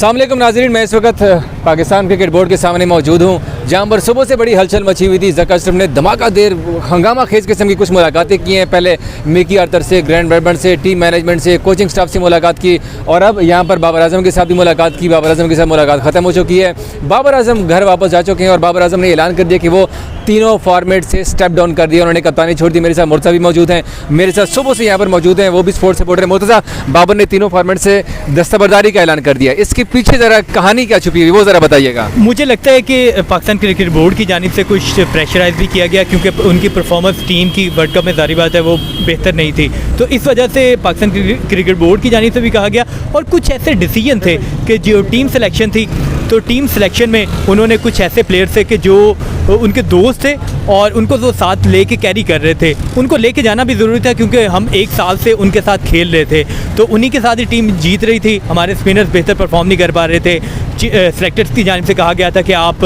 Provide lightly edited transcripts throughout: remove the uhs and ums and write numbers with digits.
अस्सलाम वालेकुम नाज़रीन, मैं इस वक्त पाकिस्तान क्रिकेट बोर्ड के सामने मौजूद हूँ, जहाँ पर सुबह से बड़ी हलचल मची हुई थी। ज़का अशरफ ने धमाकादेर हंगामा खेज किस्म की कुछ मुलाकातें की हैं। पहले मिकी आर्थर से, ग्रैंड ब्रैडबर्न से, टीम मैनेजमेंट से, कोचिंग स्टाफ से मुलाकात की और अब यहाँ पर बाबर आजम के साथ भी मुलाकात की। बाबर आजम के साथ मुलाकात ख़त्म हो चुकी है। बाबर आजम घर वापस जा चुके हैं और बाबर आजम ने ऐलान कर दिया कि वो तीनों फॉर्मेट से स्टेप डाउन कर दिया। उन्होंने कप्तानी छोड़ दी। मेरे साथ मुर्तज़ा भी मौजूद हैं, मेरे साथ सुबह से यहाँ पर मौजूद हैं, वो भी स्पोर्ट्स रिपोर्टर हैं। मुर्तज़ा, बाबर ने तीनों फॉर्मेट से दस्तबरदारी का ऐलान कर दिया, इसके पीछे ज़रा कहानी क्या छुपी हुई वो ज़रा बताइएगा। मुझे लगता है कि पाकिस्तान क्रिकेट बोर्ड की जानिब से कुछ प्रेशराइज भी किया गया, क्योंकि उनकी परफॉर्मेंस टीम की वर्ल्ड कप में ज़ाहिर बात है वो बेहतर नहीं थी, तो इस वजह से पाकिस्तान क्रिकेट बोर्ड की जानिब से भी कहा गया। और कुछ ऐसे डिसीजन थे कि जो टीम सिलेक्शन थी, तो टीम सिलेक्शन में उन्होंने कुछ ऐसे प्लेयर्स थे कि जो उनके दोस्त थे और उनको वो साथ लेके कैरी कर रहे थे। उनको लेके जाना भी ज़रूरी था, क्योंकि हम एक साल से उनके साथ खेल रहे थे, तो उन्हीं के साथ ही टीम जीत रही थी। हमारे स्पिनर्स बेहतर परफॉर्म नहीं कर पा रहे थे। सेलेक्टर्स की जानिब से कहा गया था कि आप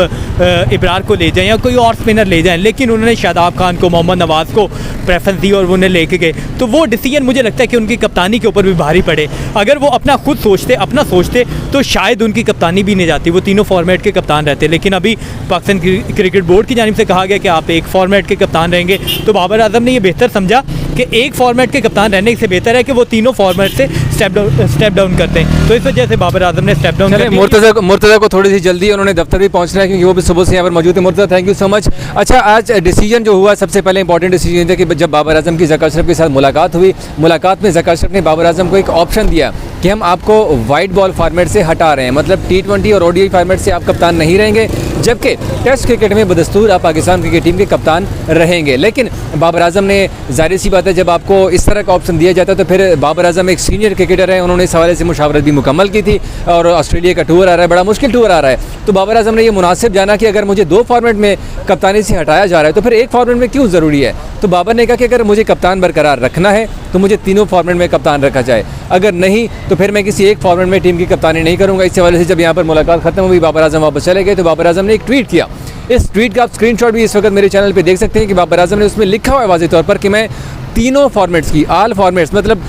इब्रार को ले जाएं या कोई और स्पिनर ले जाएं, लेकिन उन्होंने शादाब खान को, मोहम्मद नवाज़ को प्रेफरेंस दी और उन्हें लेके गए। तो वो डिसीजन मुझे लगता है कि उनकी कप्तानी के ऊपर भी भारी पड़े। अगर वो अपना खुद सोचते, अपना सोचते, तो शायद उनकी कप्तानी भी नहीं जाती, वो तीनों फॉर्मेट के कप्तान रहते। लेकिन अभी पाकिस्तान क्रिकेट बोर्ड की जानिब से कहा गया कि आप एक फॉर्मेट के कप्तान रहेंगे। तो बाबर आजम ने ये बेहतर समझा कि एक फॉर्मेट के कप्तान रहने से बेहतर है कि वो तीनों फॉर्मेट से स्टेप डाउन करते हैं। तो इस वजह से बाबर आजम ने स्टेप डाउन किया। मुर्तज़ा को थोड़ी सी जल्दी उन्होंने दफ्तर भी पहुंचना है, क्योंकि वो भी सुबह से यहाँ पर मौजूद है। Murtaza, thank you so much. अच्छा, आज डिसीजन जो हुआ, सबसे पहले इंपॉर्टेंट डिसीजन था कि जब बाबर आजम की ज़का अशरफ के साथ मुलाकात हुई, मुलाकात में ज़का अशरफ ने बाबर आजम को एक ऑप्शन दिया कि हम आपको वाइट बॉल फॉर्मेट से हटा रहे हैं, मतलब T20 और ODI फॉर्मेट से आप कप्तान नहीं रहेंगे, जबकि टेस्ट क्रिकेट में बदस्तूर आप पाकिस्तान क्रिकेट टीम के कप्तान रहेंगे। लेकिन बाबर आजम ने, जाहिर सी बात है, जब आपको इस तरह का ऑप्शन दिया जाता है तो फिर बाबर आजम एक सीनियर क्रिकेटर है, उन्होंने इस हवाले से मुशावरत भी मुकम्मल की थी और ऑस्ट्रेलिया का टूर आ रहा है, बड़ा मुश्किल टूर आ रहा है। तो बाबर आजम ने ये मुनासिब जाना कि अगर मुझे 2 फॉर्मेट में कप्तानी से हटाया जा रहा है तो फिर एक फॉर्मेट में क्यों ज़रूरी है। तो बाबर ने कहा कि अगर मुझे कप्तान बरकरार रखना है तो मुझे तीनों फॉर्मेट में कप्तान रखा जाए, अगर नहीं तो फिर मैं किसी एक फॉर्मेट में टीम की कप्तानी नहीं करूँगा। इस हवाले से जब यहाँ पर मुलाकात खत्म हुई, बाबर आजम वापस चले गए, तो बाबर आजम ने एक ट्वीट किया। इस ट्वीट का आप स्क्रीनशॉट भी इस वक्त मेरे चैनल पे देख सकते हैं कि बाबर आजम ने उसमें लिखा हुआ है वाज़ेह तौर पर कि मैं तीनों फॉर्मेट्स की, ऑल फॉर्मेट्स मतलब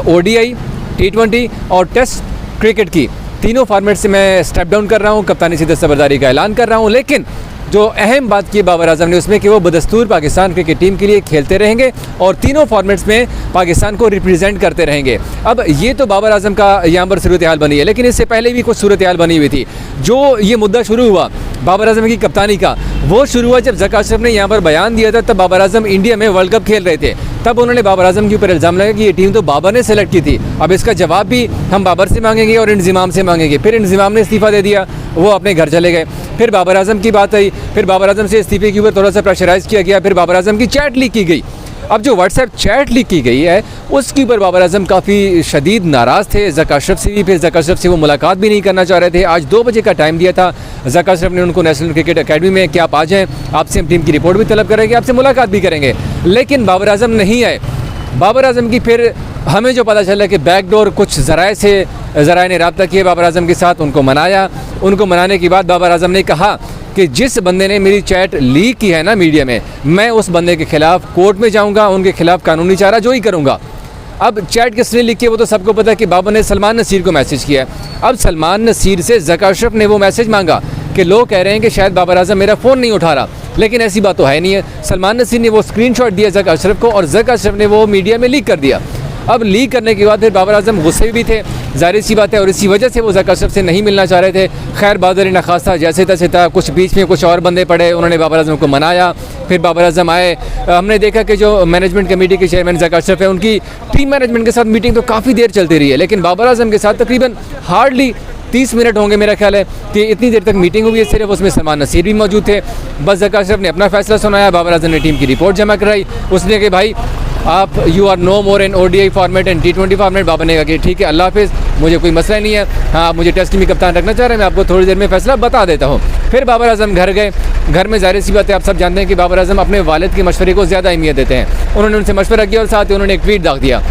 ODI, T20 और टेस्ट क्रिकेट की तीनों फॉर्मेट से मैं स्टेप डाउन कर रहा हूँ, कप्तानी से दस्तबरदारी का ऐलान कर रहा हूँ। लेकिन जो अहम बात की बाबर आजम ने उसमें कि वो बदस्तूर पाकिस्तान क्रिकेट टीम के लिए खेलते रहेंगे और तीनों फॉर्मेट्स में पाकिस्तान को रिप्रेजेंट करते रहेंगे। अब ये तो बाबर आजम का यहाँ पर सूरत हाल बनी है, लेकिन इससे पहले भी कुछ सूरत हाल बनी हुई थी। जो ये मुद्दा शुरू हुआ बाबर आजम की कप्तानी का, वो शुरू हुआ जब ज़का अशरफ ने यहाँ पर बयान दिया था। तब बाबर आजम इंडिया में वर्ल्ड कप खेल रहे थे, तब उन्होंने बाबर आजम के ऊपर इल्ज़ाम लगाया कि ये टीम तो बाबर ने सेलेक्ट की थी, अब इसका जवाब भी हम बाबर से मांगेंगे और इंज़िमाम से मांगेंगे। फिर इंज़िमाम ने इस्तीफ़ा दे दिया, वो अपने घर चले गए। फिर बाबर आजम की बात आई, फिर बाबर आजम से इस्तीफ़े के ऊपर थोड़ा सा प्रेशराइज़ किया गया। फिर बाबर आजम की चैट लीक की गई। अब जो व्हाट्सएप चैट लीक की गई है उसके ऊपर बाबर आजम काफ़ी शदीद नाराज़ थे ज़का अशरफ से भी। फिर ज़का अशरफ से वो मुलाकात भी नहीं करना चाह रहे थे। आज 2 बजे का टाइम दिया था ज़का अशरफ ने उनको नेशनल क्रिकेट अकेडमी में कि आप आ जाएँ, आपसे हम टीम की रिपोर्ट भी तलब करेंगे, आपसे मुलाकात भी करेंगे। लेकिन बाबर आजम नहीं आए। बाबर आजम की फिर हमें जो पता चला कि बैकडोर कुछ ज़राए ने रब्ता किए बाबर आजम के साथ, उनको मनाया। उनको मनाने के बाद बाबर आजम ने कहा कि जिस बंदे ने मेरी चैट लीक की है ना मीडिया में, मैं उस बंदे के ख़िलाफ़ कोर्ट में जाऊंगा, उनके खिलाफ़ कानूनी चारा जो ही करूंगा। अब चैट किसने लिखी है वो तो सबको पता है कि बाबर ने सलमान नसीर को मैसेज किया। अब सलमान नसीर से ज़का अशरफ ने वो मैसेज मांगा कि लोग कह रहे हैं कि शायद बाबर आजम मेरा फ़ोन नहीं उठा रहा, लेकिन ऐसी बात तो है नहीं है। सलमान नसीर ने वो स्क्रीनशॉट दिया ज़का अशरफ को और ज़का अशरफ ने वो मीडिया में लीक कर दिया। अब लीक करने के बाद फिर बाबर आजम गुस्से भी थे, जाहिर सी बात है, और इसी वजह से वो ज़का अशरफ से नहीं मिलना चाह रहे थे। खैर बादल नखास्ता जैसे तैसे था, कुछ बीच में कुछ और बंदे पड़े, उन्होंने बाबर आजम को मनाया। फिर बाबर आजम आए। हमने देखा कि जो मैनेजमेंट कमेटी के चेयरमैन ज़का अशरफ है, उनकी टीम मैनेजमेंट के साथ मीटिंग तो काफ़ी देर चलती रही है, लेकिन बाबर आजम के साथ तकरीबन हार्डली 30 मिनट होंगे मेरा ख्याल है कि इतनी देर तक मीटिंग हुई है सिर्फ। उसमें सलमान नसीर भी मौजूद थे। बस ज़का अशरफ ने अपना फैसला सुनाया, बाबर आजम ने टीम की रिपोर्ट जमा कराई। उसने कि भाई आप you are no more in ODI format and T20 format. Babar ने कहा कि ठीक है, अल्लाह हाफिज़, मुझे कोई मसला नहीं है। हाँ, आप मुझे टेस्ट टीम में कप्तान रखना चाह रहे हैं, मैं आपको थोड़ी देर में फैसला बता देता हूँ। फिर बाबर आजम घर गए। घर में जाहिर सी बात है, आप सब जानते हैं कि बाबर आजम अपने वालिद के मशवरे को ज़्यादा अहमियत देते हैं। उन्होंने उनसे मशवरा किया और साथ ही उन्होंने एक ट्वीट दाग दिया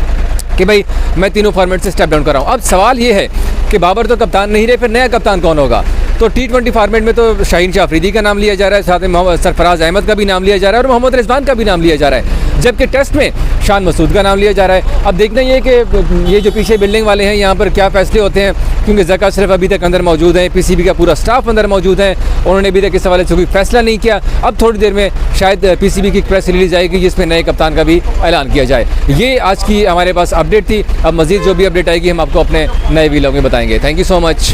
कि भाई मैं तीनों फॉर्मेट से स्टेप डाउन कर रहा हूँ। अब सवाल ये है कि बाबर तो कप्तान नहीं रहे, फिर नया कप्तान कौन होगा। तो T20 फॉर्मेट में तो शाहीन शाह अफरीदी का नाम लिया जा रहा है, साथ में सरफराज अहमद का भी नाम लिया जा रहा है और मोहम्मद रिजवान का भी नाम लिया जा रहा है, जबकि टेस्ट में शान मसूद का नाम लिया जा रहा है। अब देखना ये कि ये जो पीछे बिल्डिंग वाले हैं यहाँ पर क्या फैसले होते हैं, क्योंकि ज़का अशरफ अभी तक अंदर मौजूद हैं, PCB का पूरा स्टाफ अंदर मौजूद है, उन्होंने अभी तक इस हवाले से कोई फैसला नहीं किया। अब थोड़ी देर में शायद PCB की प्रेस रिलीज आएगी जिसमें नए कप्तान का भी ऐलान किया जाए। ये आज की हमारे पास अपडेट थी। अब मज़ीद जो भी अपडेट आएगी हम आपको अपने नए वीलॉग में बताएंगे। Thank you so much.